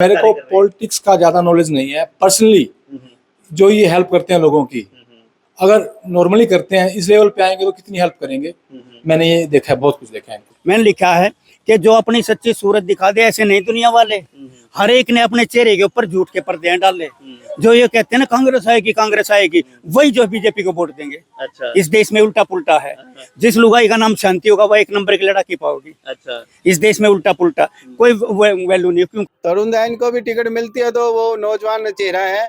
मेरे को पॉलिटिक्स का ज़्यादा नॉलेज नहीं है। पर्सनली जो ये हेल्प करते हैं लोगों की, अगर नॉर्मली करते हैं इस लेवल पे आएंगे तो कितनी हेल्प करेंगे। मैंने ये देखा है, बहुत कुछ देखा है। मैंने लिखा है कि जो अपनी सच्ची सूरत दिखा दे, ऐसे नहीं दुनिया वाले। हर एक ने अपने चेहरे के ऊपर झूठ के पर्दे डाले। जो ये कहते हैं ना कांग्रेस आएगी, वही जो बीजेपी को वोट देंगे। अच्छा। इस देश में उल्टा पुल्टा है। जिस लुगाई का नाम शांति होगा वह एक नंबर की लड़ाकी पाओगी। अच्छा। इस देश में उल्टा पुल्टा कोई वैल्यू नहीं। क्यों तरुण दैन को भी टिकट मिलती है तो वो नौजवान चेहरा है,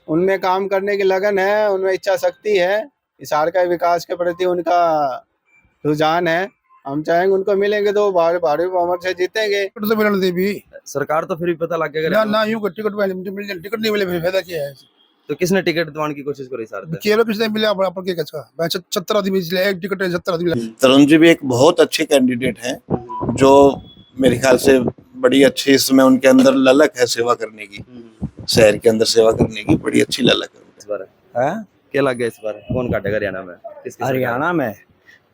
उनमें काम करने की लगन है, उनमें इच्छा शक्ति है, हिसार का विकास के प्रति उनका रुझान है। हम चाहेंगे उनको मिलेंगे तो भारी बहुमत से जीतेंगे। टिकट तो मिलने दे भी सरकार तो फिर भी पता लग गया ना ना यूं को टिकट मिल जाए, टिकट नहीं मिले फिर फायदा क्या है। तो किसने टिकट दिवाने की कोशिश करी सर? केलो किसने मिला अपन के कसका मैं 70 आदमी मिले, एक टिकट 70 आदमी मिला। तरुण जी भी एक बहुत अच्छे कैंडिडेट हैं, जो मेरे ख्याल से बड़ी अच्छी इसमें उनके अंदर ललक है सेवा करने की, शहर के अंदर सेवा करने की बड़ी अच्छी ललक है इस बार क्या लग गया इस बार? कौन काटेगा हरियाणा में? किसकी सरकार? हरियाणा में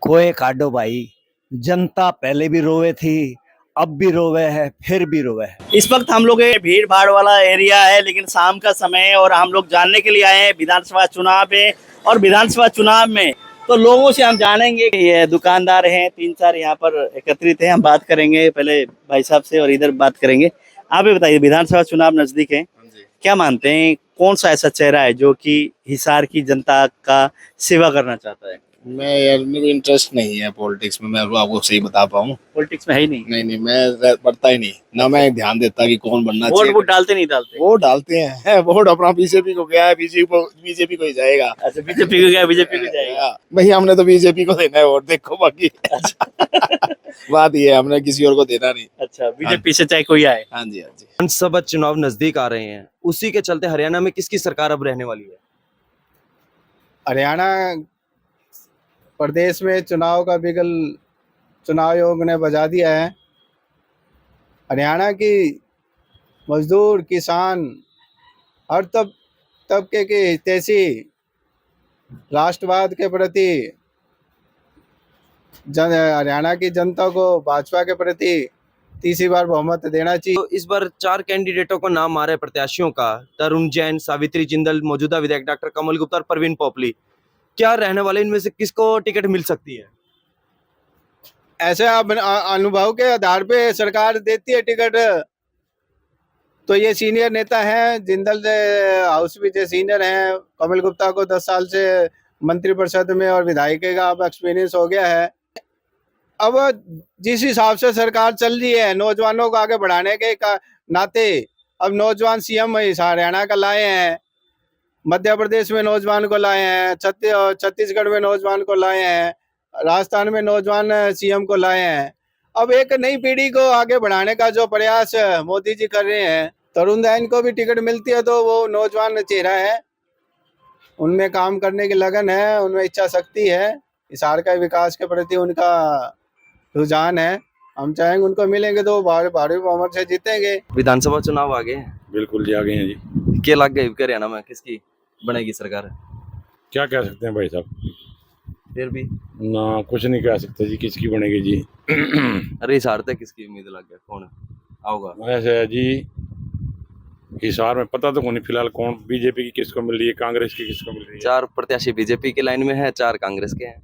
कोई काटो भाई, जनता पहले भी रोवे थी, अब भी रोवे है, फिर भी रोवे है। इस वक्त हम लोग भीड़ भाड़ वाला एरिया है, लेकिन शाम का समय है और हम लोग जानने के लिए आए हैं विधानसभा चुनाव में। और विधानसभा चुनाव में तो लोगों से हम जानेंगे। ये दुकानदार हैं 3-4 यहाँ पर एकत्रित हैं। हम बात करेंगे पहले भाई साहब से और इधर बात करेंगे। आप ही बताइए, विधानसभा चुनाव नजदीक है, क्या मानते हैं कौन सा ऐसा चेहरा है जो कि हिसार की जनता का सेवा करना चाहता है? मैं यार मेरे इंटरेस्ट नहीं है पॉलिटिक्स में, मैं आपको सही बता पाऊँ। पॉलिटिक्स में है ही नहीं। नहीं मैं पढ़ता ही नहीं ना, मैं ध्यान देता कि कौन बनना चाहिए। वोट डालते नहीं डालते? वोट डालते हैं, वोट अपना बीजेपी को गया है, बीजेपी को ही जाएगा। अच्छा, बीजेपी को गया, बीजेपी को जाएगा। भाई हमने तो बीजेपी को देना है वोट, देखो बाकी बात ये है, हमने किसी और को देना नहीं। अच्छा, बीजेपी से चाहे कोई आए। हाँ जी हाँ जी। विधानसभा चुनाव नजदीक आ रहे हैं, उसी के चलते हरियाणा में किसकी सरकार अब रहने वाली है? हरियाणा प्रदेश में चुनाव का बिगल चुनाव आयोग ने बजा दिया है। हरियाणा की मजदूर, किसान, हर तबके के हितैषी राष्ट्रवाद के प्रति हरियाणा की जनता को भाजपा के प्रति तीसरी बार बहुमत देना चाहिए। तो इस बार 4 कैंडिडेटों को नाम आ रहे प्रत्याशियों का, तरुण जैन, सावित्री जिंदल, मौजूदा विधायक डॉक्टर कमल गुप्ता और परवीन पोपली। क्या रहने वाले इनमें से किसको टिकट मिल सकती है? ऐसे अनुभव के आधार पे सरकार देती है टिकट। तो ये सीनियर नेता हैं, जिंदल हाउस भी जो सीनियर हैं, कमल गुप्ता को 10 साल से मंत्रिपरिषद में और विधायक का अब एक्सपीरियंस हो गया है। अब जिस हिसाब से सरकार चल रही है नौजवानों को आगे बढ़ाने के नाते, अब नौजवान सीएम हरियाणा का लाए हैं, मध्य प्रदेश में नौजवान को लाए हैं, छत्तीसगढ़ में नौजवान को लाए हैं, राजस्थान में नौजवान सीएम को लाए हैं। अब एक नई पीढ़ी को आगे बढ़ाने का जो प्रयास मोदी जी कर रहे हैं, तरुण दैन को भी टिकट मिलती है तो वो नौजवान चेहरा है, उनमें काम करने की लगन है, उनमें इच्छा शक्ति है, हिसार का विकास के प्रति उनका रुझान है। हम चाहेंगे उनको मिलेंगे तो भारी बहुमत से जीतेंगे। विधानसभा चुनाव आ गए हैं। बिल्कुल जी आ गए हैं जी। क्या लग गया हरियाणा में किसकी बनेगी सरकार? क्या कह सकते हैं भाई साहब, फिर भी ना कुछ नहीं कह सकते जी किसकी बनेगी जी। अरे हिसार तक किसकी उम्मीद लग गया, कौन आओगा? ऐसे है जी, हिसार में पता तो नहीं फिलहाल कौन, बीजेपी की किसको मिल रही है, कांग्रेस की किसको मिल रही है। 4 प्रत्याशी बीजेपी की लाइन में है, 4 कांग्रेस के हैं।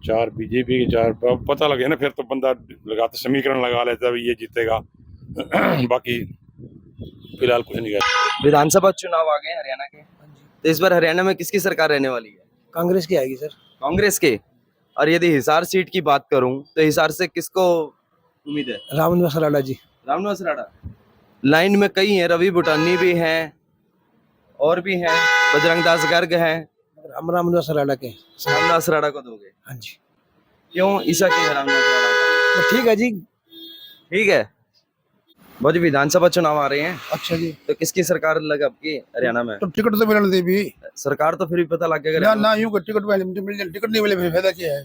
4 बीजेपी के, 4 पता लगे ना, फिर तो बंदा लगाता समीकरण लगा लेता है ये जीतेगा। बाकी फिलहाल कुछ नहीं कह। विधानसभा चुनाव आ गए हैं हरियाणा के, तो इस बार हरियाणा में किसकी सरकार रहने वाली है? कांग्रेस की आएगी सर। कांग्रेस के। और यदि हिसार सीट की बात करूं तो हिसार से किसको उम्मीद है? रामनिवास राणा जी। रामनिवास राणा लाइन में कई हैं, रवि बुटानी भी हैं और भी हैं, बजरंग दास गर्ग हैं। रामनिवास राणा के। रामनिवास राणा को दोगे? हाँ जी। क्यों ईसा के रामनिवास राणा? तो ठीक है जी। ठीक है। बहुत विधानसभा चुनाव आ रहे हैं, अच्छा जी। तो किसकी सरकार लगा आपकी हरियाणा में? तो टिकट तो मिलने दे भी सरकार तो फिर भी पता लग गया ना ना यूं को टिकट मिल जाए, टिकट नहीं मिले फिर फायदा क्या है।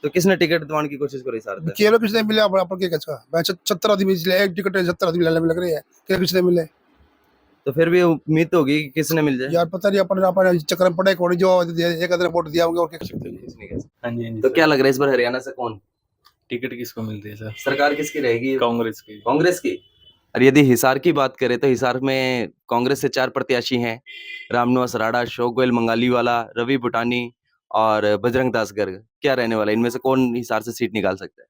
तो किसने टिकट दिवाने की कोशिश करी सर? केलो किसने मिला अपन के कसका मैं 70 आदमी मिले, एक टिकट 70 आदमी लग रही है। केलो किसने मिले तो फिर भी उम्मीद होगी कि किसने मिल जाए। यार पता नहीं, अपन चक्कर में पड़े कौन जो एक आदमी वोट दिया होंगे और क्या कर सकते हैं। हाँ जी। तो क्या लग रहा है इस बार हरियाणा से कौन टिकट किसको मिलती है सर? सरकार किसकी रहेगी? कांग्रेस की। कांग्रेस की। और यदि हिसार की बात करें तो हिसार में कांग्रेस से 4 प्रत्याशी हैं, रामनिवास राणा, अशोक गोयल मंगालीवाला, रवि बुटानी और बजरंग दास गर्ग। क्या रहने वाला है इनमें से कौन हिसार से सीट निकाल सकता है?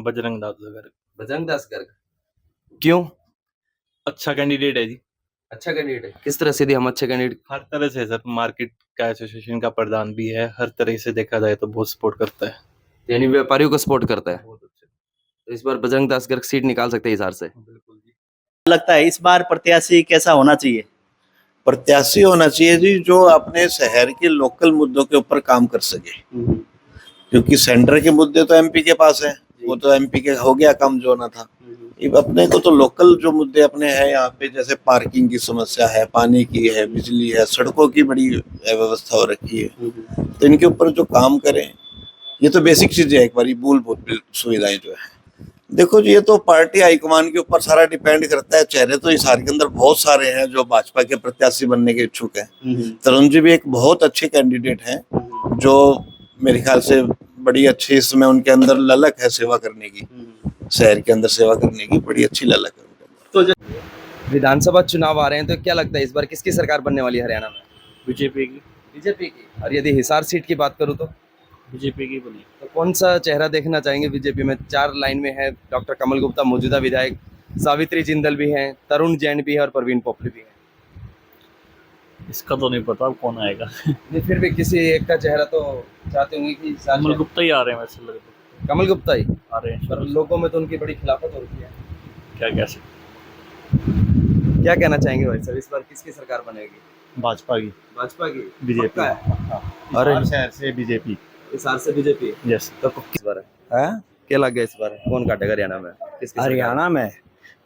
बजरंग दास गर्ग बजरंग दास गर्ग। क्यों? अच्छा कैंडिडेट है जी, अच्छा कैंडिडेट है। किस तरह से यदि हम अच्छे कैंडिडेट, हर तरह से सर, मार्केट का एसोसिएशन का प्रधान भी है, हर तरह से देखा जाए तो बहुत सपोर्ट करता है। यानी व्यापारियों को सपोर्ट करता है, बहुत अच्छे, तो इस बार बजरंग दास गर्ग सीट निकाल सकते हैं हिसार से। बिल्कुल जी। लगता है इस बार प्रत्याशी कैसा होना चाहिए? प्रत्याशी होना चाहिए जी जो अपने शहर के लोकल मुद्दों के ऊपर काम कर सके, क्योंकि सेंटर के मुद्दे तो एमपी के पास है, वो तो एमपी के हो गया काम जो होना था। अब अपने को तो लोकल जो मुद्दे अपने हैं यहाँ पे, जैसे पार्किंग की समस्या है, पानी की है, बिजली है, सड़कों की बड़ी व्यवस्था हो रखी है, तो इनके ऊपर जो काम करें, ये तो बेसिक चीजें है। एक बार मूलभूत सुविधाएं जो है, देखो जी, ये तो पार्टी हाईकमान के ऊपर सारा डिपेंड करता है। चेहरे तो हिसार के अंदर बहुत सारे हैं जो भाजपा के प्रत्याशी बनने के इच्छुक हैं। तरुण जी भी एक बहुत अच्छे कैंडिडेट हैं, जो मेरे ख्याल से बड़ी अच्छी, इसमें उनके अंदर ललक है सेवा करने की, शहर के अंदर सेवा करने की बड़ी अच्छी ललक है उनके अंदर। विधानसभा चुनाव आ रहे हैं तो क्या लगता है इस बार किसकी सरकार बनने वाली है हरियाणा में? बीजेपी की बीजेपी की। और यदि हिसार सीट की बात करूं तो बीजेपी की बनी। तो कौन सा चेहरा देखना चाहेंगे बीजेपी में? 4 लाइन में है, डॉक्टर कमल गुप्ता मौजूदा विधायक, सावित्री जिंदल भी हैं, तरुण जैन भी है और परवीन पोपली भी है। इसका तो नहीं पता कौन आएगा। नहीं, फिर भी किसी एक का चेहरा तो चाहते होंगे कि कमल गुप्ता ही आ रहे हैं वैसे लग तो। कमल गुप्ता ही आ रहे हैं, पर लोगों में तो उनकी बड़ी खिलाफत हो रही है। क्या कह सकते, क्या कहना चाहेंगे भाई साहब, इस बार किसकी सरकार बनेगी? भाजपा की, भाजपा की, बीजेपी पक्का है? और शहर से बीजेपी। हिसार से बीजेपी। यस। तो किस बार है? क्या लग गया इस बार कौन काटेगा हरियाणा में? किसकी सरकार? हरियाणा में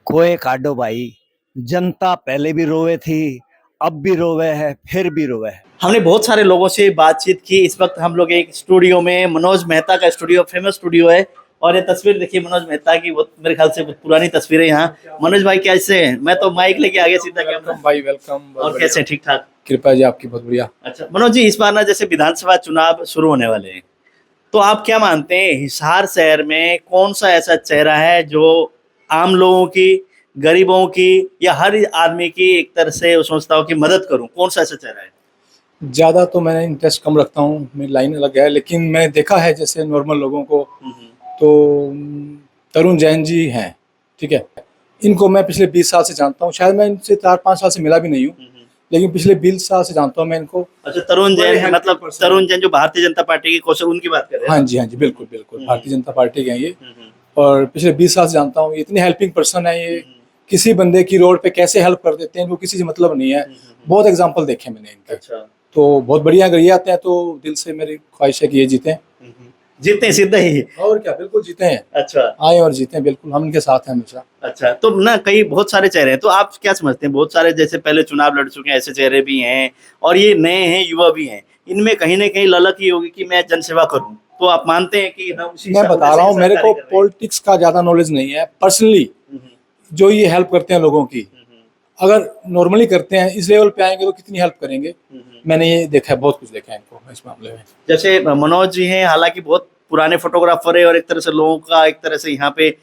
कोई काटो भाई, जनता पहले भी रोवे थी, अब भी रोवे है, फिर भी रोवे है। हमने बहुत सारे लोगों से बातचीत की। इस वक्त हम लोग एक स्टूडियो में, मनोज मेहता का स्टूडियो, फेमस स्टूडियो है, और ये तस्वीर देखिए मनोज मेहता की, बहुत मेरे ख्याल से बहुत पुरानी तस्वीर है यहाँ। मनोज भाई कैसे हैं? मैं तो माइक लेके आगे सीधा कैमरा। भाई वेलकम। और कैसे हैं? ठीक ठाक, कृपा जी आपकी, बहुत बढ़िया। अच्छा मनोज जी, इस बार ना जैसे विधानसभा चुनाव शुरू होने वाले हैं, तो आप क्या मानते हैं हिसार शहर में कौन सा ऐसा चेहरा है जो आम लोगों की, गरीबों की, या हर आदमी की एक तरह से सोचता हो कि मदद करूं? कौन सा ऐसा चेहरा है? ज़्यादा तो मैंने इंटरेस्ट कम रखता हूँ, मेरी लाइन अलग है, लेकिन मैंने देखा है जैसे नॉर्मल लोगों को, तो तरुण जैन जी हैं, ठीक है। इनको मैं पिछले 20 साल से जानता हूँ, शायद मैं इनसे 4-5 साल से मिला भी नहीं हूँ, लेकिन पिछले 20 साल से जानता हूँ मैं इनको। अच्छा, तरुण जैन मतलब तरुण जैन जो भारतीय जनता पार्टी की कौशल, उनकी बात कर रहे हैं? हाँ जी, हाँ जी, बिल्कुल बिल्कुल, भारतीय जनता पार्टी के हैं ये, और पिछले 20 साल से जानता हूँ। इतनी हेल्पिंग पर्सन है ये, किसी बंदे की रोड पे कैसे हेल्प कर देते हैं, इनको किसी से मतलब नहीं है। बहुत एग्जाम्पल देखे मैंने इनके। अच्छा, तो बहुत बढ़िया। अगर ये आते हैं तो दिल से मेरी ख्वाहिश है कि ये जीते। जीते सीधे ही? और क्या, बिल्कुल जीते हैं। अच्छा, आए और जीते हैं, बिल्कुल, हम इनके साथ हैं हमेशा। अच्छा, तो ना कई बहुत सारे चेहरे हैं, तो आप क्या समझते हैं, बहुत सारे जैसे पहले चुनाव लड़ चुके हैं ऐसे चेहरे भी हैं, और ये नए हैं, युवा भी हैं, इनमें कहीं ना कहीं ललक ही होगी कि मैं जनसेवा करूं, तो आप मानते हैं कि हम उसी मैं हिसाब बता से रहा हूँ, मेरे सरकारी को कर रहे हैं? पॉलिटिक्स का ज़्यादा नॉलेज नहीं है। पर्सनली जो ये हेल्प करते हैं लोगों की, अगर नॉर्मली करते हैं, इस लेवल पे आएंगे तो कितनी हेल्प करेंगे। मैंने ये देखा है, बहुत कुछ देखा है इनको इस मामले में। जैसे मनोज जी हैं, हालांकि बहुत पुराने फोटोग्राफर है, और एक तरह से लोगों का एक तरह से यहाँ पे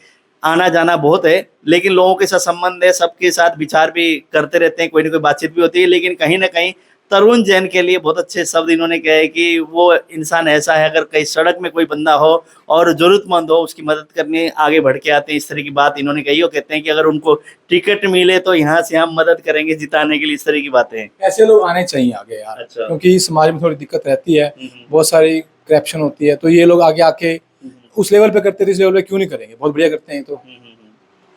आना जाना बहुत है, लेकिन लोगों के साथ संबंध है, सबके साथ विचार भी करते रहते हैं, कोई ना कोई बातचीत भी होती है। लेकिन कहीं ना कहीं तरुण जैन के लिए बहुत अच्छे शब्द इन्होंने कहे कि वो इंसान ऐसा है, अगर कहीं सड़क में कोई बंदा हो और जरूरतमंद हो, उसकी मदद करने आगे बढ़ के आते हैं। इस तरह की बात इन्होंने कही, और कहते हैं कि अगर उनको टिकट मिले तो यहाँ से हम मदद करेंगे जिताने के लिए। इस तरह की बातें हैं। ऐसे लोग आने चाहिए आगे यार। अच्छा। क्योंकि समाज में थोड़ी दिक्कत रहती है, बहुत सारी करप्शन होती है, तो ये लोग आगे आके उस लेवल पे करते थे, इस लेवल पे क्यों नहीं करेंगे? बहुत बढ़िया करते हैं। तो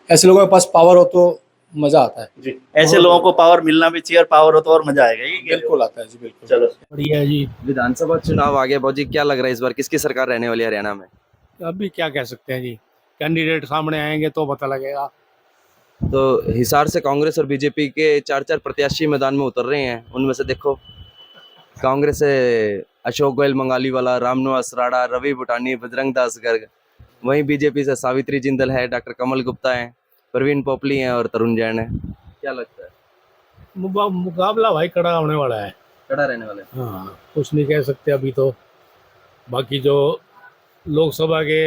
ऐसे लोगों के पास पावर हो तो मजा आता है जी। ऐसे लोगों को पावर मिलना भी चाहिए, और पावर हो तो और मजा आएगा। ये बिल्कुल आता है जी, बिल्कुल। चलो बढ़िया जी। विधानसभा चुनाव आ गया बाबूजी, क्या लग रहा है इस बार किसकी सरकार रहने वाली है हरियाणा में? अभी क्या कह सकते हैं जी, कैंडिडेट सामने आएंगे तो पता लगेगा। तो हिसार से कांग्रेस और बीजेपी के 4-4 प्रत्याशी मैदान में उतर रहे हैं। उनमें से देखो, कांग्रेस से अशोक गोयल मंगालीवाला, रामनिवास राणा, रवि बुटानी, बजरंग दास गर्ग। वहीं बीजेपी से सावित्री जिंदल है, डॉक्टर कमल गुप्ता है, परवीन पोपली है और तरुण जैन है। क्या लगता है? मुकाबला भाई कड़ा होने वाला है। कड़ा रहने वाला है। हाँ, कुछ नहीं कह सकते अभी तो। बाकी जो लोकसभा के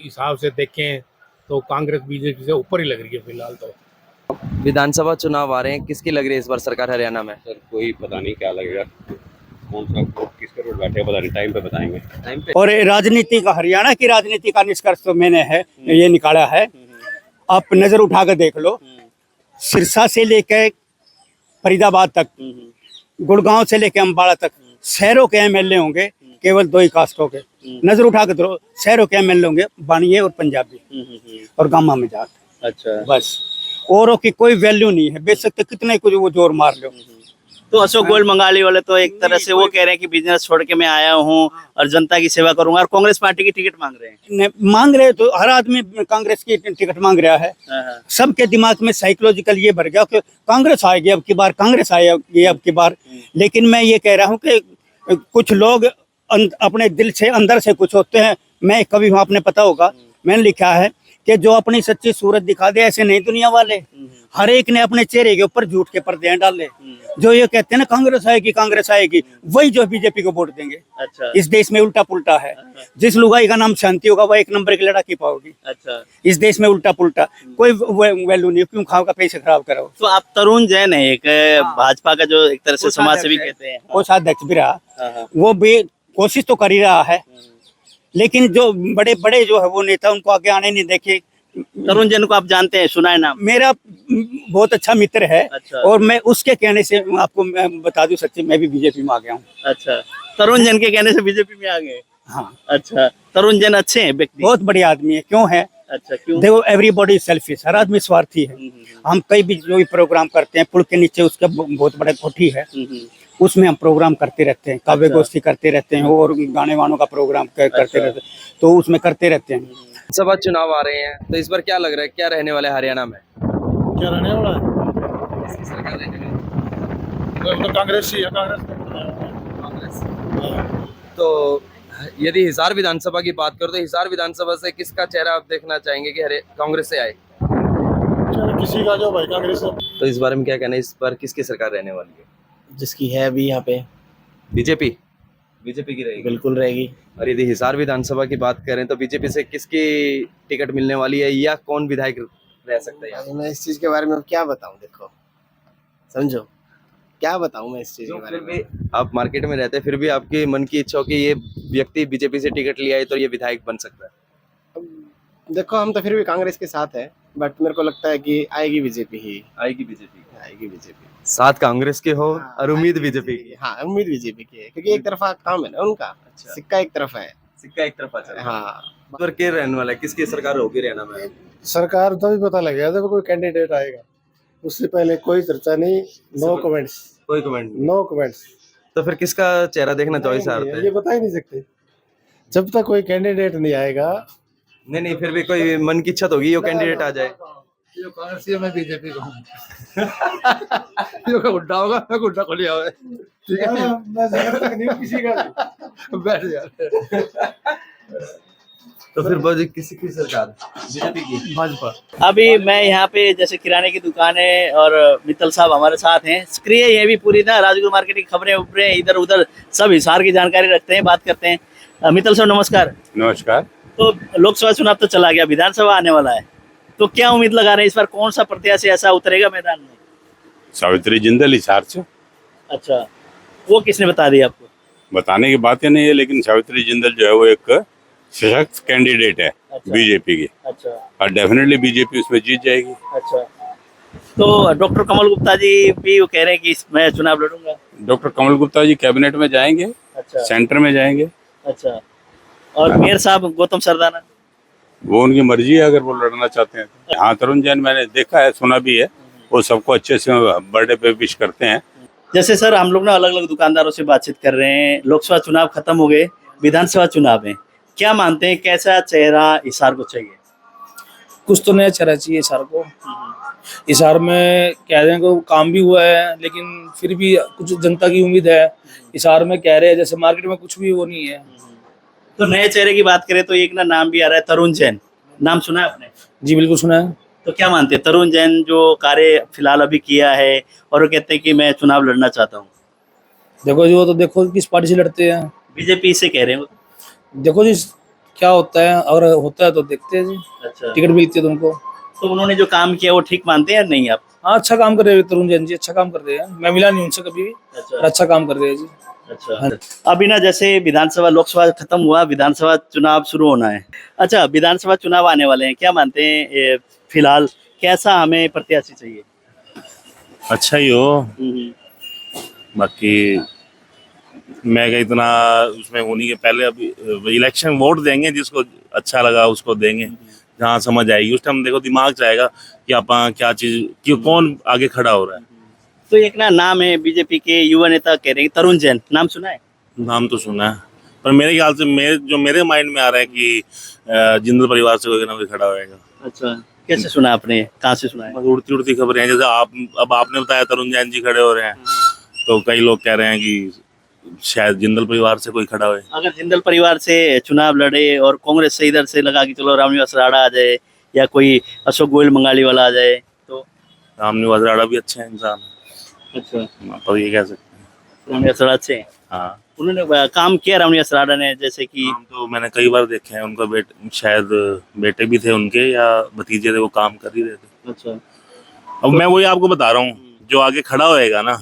हिसाब से देखें तो कांग्रेस बीजेपी से ऊपर ही लग रही है फिलहाल तो। विधानसभा चुनाव आ रहे हैं, किसकी लग रही है इस बार सरकार हरियाणा में? सर कोई पता नहीं क्या लगेगा, कौन सा किसके रोड बैठे पता नहीं, टाइम पे बताएंगे। टाइम पे और राजनीति का, हरियाणा की राजनीति का निष्कर्ष तो मैंने ये निकाला है। आप नजर उठा कर देख लो, सिरसा से लेकर फरीदाबाद तक, गुड़गांव से लेकर अम्बाड़ा तक शहरों के एमएलए होंगे केवल 2 ही कास्टों के। नजर उठा कर दो, शहरों के एमएलए होंगे बानिये और पंजाबी और गामा में जाट। अच्छा, बस औरों की कोई वैल्यू नहीं है, बेच सकते कितने कुछ वो जोर मार लो। तो अशोक गोयल मंगाली वाले तो एक तरह से वो कह रहे हैं कि बिजनेस छोड़ के मैं आया हूँ और जनता की सेवा करूंगा, और कांग्रेस पार्टी की टिकट मांग रहे हैं। मांग रहे तो हर आदमी कांग्रेस की टिकट मांग रहा है। सबके दिमाग में साइकोलॉजिकल ये भर गया कि कांग्रेस आएगी अब की बार, कांग्रेस आएगी अब की बार। लेकिन मैं ये कह रहा हूँ कि कुछ लोग अपने दिल से अंदर से कुछ होते हैं। मैं कभी वहाँ, आपने पता होगा मैंने लिखा है कि जो अपनी सच्ची सूरत दिखा दे ऐसे नहीं दुनिया वाले। हर एक ने अपने चेहरे के ऊपर झूठ के पर्दे डाले। जो ये कहते हैं ना कांग्रेस आएगी, वही जो बीजेपी को वोट देंगे। अच्छा, इस देश में उल्टा पुल्टा है। जिस लुगाई का नाम शांति होगा वह 1 नंबर की लड़ाकी पाओगी। अच्छा, इस देश में उल्टा पुल्टा कोई वैल्यू नहीं। क्यों खाओ का पैसे खराब करो। तो आप तरुण जैन है, एक भाजपा का जो एक तरह से समाज सेवी कहते हैं, कोषाध्यक्ष भी रहा, वो भी कोशिश तो कर ही रहा है। लेकिन जो बड़े बड़े जो है वो नेता उनको आगे आने नहीं देखे। तरुण जैन को आप जानते हैं, सुना है नाम? मेरा बहुत अच्छा मित्र है। अच्छा। और मैं उसके कहने से आपको मैं बता दूं, सच्ची मैं भी बीजेपी में आ गया हूँ। अच्छा, तरुण जैन के कहने से बीजेपी में आ गए? हाँ। अच्छा, तरुण जैन अच्छे हैं व्यक्ति? बहुत बढ़िया आदमी है। क्यों है? अच्छा, क्यों? देखो, एवरीबॉडी सेल्फिश, हर आदमी स्वार्थी है। हम कई भी जो भी प्रोग्राम करते हैं, पुल के नीचे उसका बहुत बड़ा कोठी है, उसमें हम प्रोग्राम करते रहते हैं, काव्य गोष्ठी करते रहते हैं और गाने वानों का प्रोग्राम करते रहते हैं, तो उसमें करते रहते हैं। सभा चुनाव आ रहे हैं, तो इस बार क्या लग रहा है, क्या रहने वाला है हरियाणा में? क्या रहने वाला है? किसकी सरकार रहने वाली है? तो कांग्रेस ही है, कांग्रेस। तो यदि हिसार विधानसभा की बात करो तो हिसार विधानसभा से किसका चेहरा आप देखना चाहेंगे कि कांग्रेस से आए? किसी का जो भाई कांग्रेस है। तो इस बारे में क्या कहना है, इस बार किसकी सरकार रहने वाली है? जिसकी है अभी यहाँ पे बीजेपी की रहेगी? बिल्कुल रहेगी। और यदि हिसार विधानसभा की बात करें तो बीजेपी से किसकी टिकट मिलने वाली है या कौन विधायक रह सकता है यहाँ? मैं इस चीज के बारे में क्या बताऊं, देखो समझो, क्या बताऊं मैं इस चीज के बारे फिर में। भी आप मार्केट में रहते हैं, फिर भी आपके मन की इच्छा हो कि ये व्यक्ति बीजेपी से टिकट लिया है तो ये विधायक बन सकता है। देखो, हम तो फिर भी कांग्रेस के साथ है, बट मेरे को लगता है कि आएगी बीजेपी। साथ कांग्रेस के हो और उम्मीद बीजेपी की। हाँ, उम्मीद बीजेपी की है, क्योंकि एक तरफा काम है ना उनका। अच्छा। सिक्का एक तरफा है। सिक्का एक तरफा चल रहा है। हाँ, पर के रहने वाला है, किसकी सरकार होगी हरियाणा में? सरकार तो भी पता लगेगा जब कोई कैंडिडेट आएगा, उससे पहले कोई चर्चा नहीं। नो कमेंट्स, कोई कमेंट नहीं। No comments. तो फिर किसका चेहरा देखना चॉइस आ रहा ये है? बता ही नहीं सकते जब तक कोई कैंडिडेट नहीं आएगा। नहीं, फिर भी कोई मन की इच्छा तो होगी, यो कैंडिडेट आ जाए। जो कांग्रेस है, मैं बीजेपी का हूँ। जो का गुड्डा होगा, मैं गुड्डा को लिया हुआ है। ठीक है, मैं जगत तक नहीं हूँ किसी का। बैठ यार। तो फिर किसी की सरकार? बीजेपी की, भाजपा। अभी मैं यहाँ पे जैसे किराने की दुकान है और मित्तल साहब हमारे साथ हैं। सक्रिय ये भी पूरी ना राजगुरु मार्केट की खबरें उपरे इधर उधर सब हिसार की जानकारी रखते हैं, बात करते हैं। मित्तल साहब नमस्कार। नमस्कार। तो लोकसभा चुनाव तो चला गया, विधानसभा आने वाला है, तो क्या उम्मीद लगा रहे हैं इस बार, कौन सा प्रत्याशी ऐसा उतरेगा मैदान में? सावित्री जिंदल हिसार से। अच्छा, वो किसने बता दिया आपको? बताने की बात ही नहीं है, लेकिन सावित्री जिंदल जो है वो एक सशक्त कैंडिडेट है। अच्छा। बीजेपी की। अच्छा। और डेफिनेटली बीजेपी उसमें जीत जाएगी। अच्छा, तो डॉक्टर कमल गुप्ता जी भी वो कह रहे हैं कि मैं चुनाव लड़ूंगा। डॉक्टर कमल गुप्ता जी कैबिनेट में जाएंगे। अच्छा। सेंटर में जाएंगे। अच्छा, और मेयर साहब गौतम सरदाना? वो उनकी मर्जी है, अगर वो लड़ना चाहते हैं। हाँ, तरुण जैन मैंने देखा है, सुना भी है, वो सबको अच्छे से बर्थडे पे विश करते हैं। जैसे सर हम लोग ना अलग अलग दुकानदारों से बातचीत कर रहे हैं, लोकसभा चुनाव खत्म हो गए, विधानसभा चुनाव है, क्या मानते हैं कैसा चेहरा हिसार को चाहिए? कुछ तो नया चेहरा चाहिए हिसार को। हिसार में कह रहे हैं कि काम भी हुआ है, लेकिन फिर भी कुछ जनता की उम्मीद है। हिसार में कह रहे हैं जैसे मार्केट में कुछ भी वो नहीं है। तो नए चेहरे की बात करें तो एक ना नाम भी आ रहा है, तरुण जैन। नाम सुना है आपने? जी बिल्कुल सुना है। तो क्या मानते हैं तरुण जैन जो कार्य फिलहाल अभी किया है, और वो कहते हैं कि मैं चुनाव लड़ना चाहता हूँ? देखो जी, वो तो देखो किस पार्टी से लड़ते हैं। बीजेपी से कह रहे हैं वो। देखो जी, क्या होता है, और होता है तो देखते हैं जी, अच्छा, टिकट मिलती है तो उनको। तो उन्होंने जो काम किया वो ठीक मानते हैं या नहीं आप? हाँ, अच्छा काम कर रहे हैं तरुण जैन जी, अच्छा काम कर रहे हैं, मैं मिला नहीं उनसे कभी भी, अच्छा पर अच्छा काम कर रहे हैं जी। अच्छा, अभी ना जैसे विधानसभा लोकसभा खत्म हुआ, विधानसभा चुनाव शुरू होना है। अच्छा, विधानसभा चुनाव आने वाले हैं, क्या मानते हैं फिलहाल कैसा हमें प्रत्याशी चाहिए? अच्छा ही हो, बाकी मैं का इतना उसमें होने के पहले अभी इलेक्शन वोट देंगे, जिसको अच्छा लगा उसको देंगे, जहाँ समझ आएगी उस टाइम देखो दिमाग चाहेगा कि आप क्या चीज कि कौन आगे खड़ा हो रहा है। तो एक ना नाम है बीजेपी के युवा नेता कह रहे हैं तरुण जैन, नाम सुना है? नाम तो सुना है, पर मेरे ख्याल से मेरे माइंड में आ रहा है कि जिंदल परिवार से कोई ना कोई खड़ा होएगा। अच्छा, कैसे सुना आपने, कहाँ से सुना है? बस उड़ती उड़ती खबरें हैं, जैसे आपने बताया तरुण जैन जी खड़े हो रहे हैं, तो कई लोग कह रहे हैं कि शायद जिंदल परिवार से कोई खड़ा हुए। अगर जिंदल परिवार से चुनाव लड़े और कांग्रेस से इधर से लगा कि चलो रामनिवास राणा आ जाए या कोई अशोक गोयल मंगाली वाला आ जाए तो? रामनिवास राणा भी अच्छे इंसान है, अच्छा, पर ये कह सकते हैं। रामनिवास राणा अच्छे हैं, हाँ, उन्होंने काम किया रामनिवास राणा ने, जैसे कि काम तो मैंने कई बार देखे हैं, उनका शायद बेटे भी थे उनके या भतीजे थे, वो काम कर ही रहे थे। अच्छा, अब मैं वही आपको बता रहा हूँ, जो आगे खड़ा होएगा ना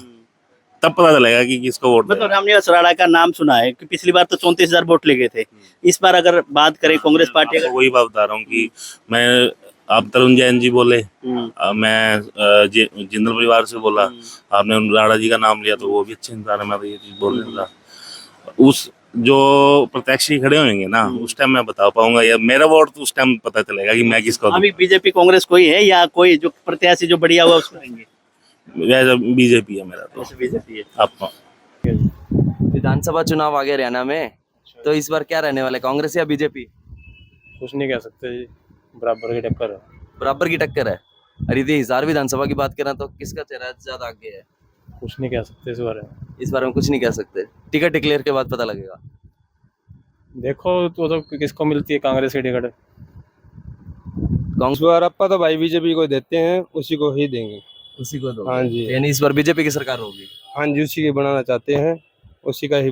तब पता चलेगा कि किसको वोट मतलब रामनिवास राणा का नाम सुना है कि पिछली बार तो 34,000 वोट ले गए थे, इस बार अगर बात करें कांग्रेस पार्टी देना। वही बात बता रहा हूँ कि मैं आप तरुण जैन जी बोले, मैं जिंदल परिवार से बोला, आपने राणा जी का नाम लिया, तो वो भी अच्छे इंसान है, मैं तो ये चीज बोल रहा था। उस जो प्रत्याशी खड़े होंगे ना उस टाइम मैं बता पाऊंगा, या मेरा वोट तो उस टाइम पता चलेगा कि मैं किसको दूं। अभी बीजेपी कांग्रेस कोई है या कोई जो प्रत्याशी जो बढ़िया हुआ उसको देंगे? वैसे बीजेपी है मेरा तो। बीजेपी है। आपका विधानसभा चुनाव आ गए हरियाणा में, तो इस बार क्या रहने वाले, कांग्रेस या बीजेपी? कुछ नहीं कह सकते जी, बराबर की टक्कर है। बराबर की टक्कर है। और यदि हिसार विधानसभा की बात करें तो किसका चेहरा ज्यादा आगे है? कुछ नहीं कह सकते इस बारे में। इस बारे में कुछ नहीं कह सकते, टिकट डिक्लेयर के बाद पता लगेगा। देखो तो किसको मिलती है कांग्रेस की टिकट। कांग्रेस बार अपा तो भाई बीजेपी को देते हैं, उसी को ही देंगे। उसी को दो। हाँ जी, यानी इस बार बीजेपी की सरकार होगी। हाँ जी, उसी की बनाना चाहते हैं, उसी का ही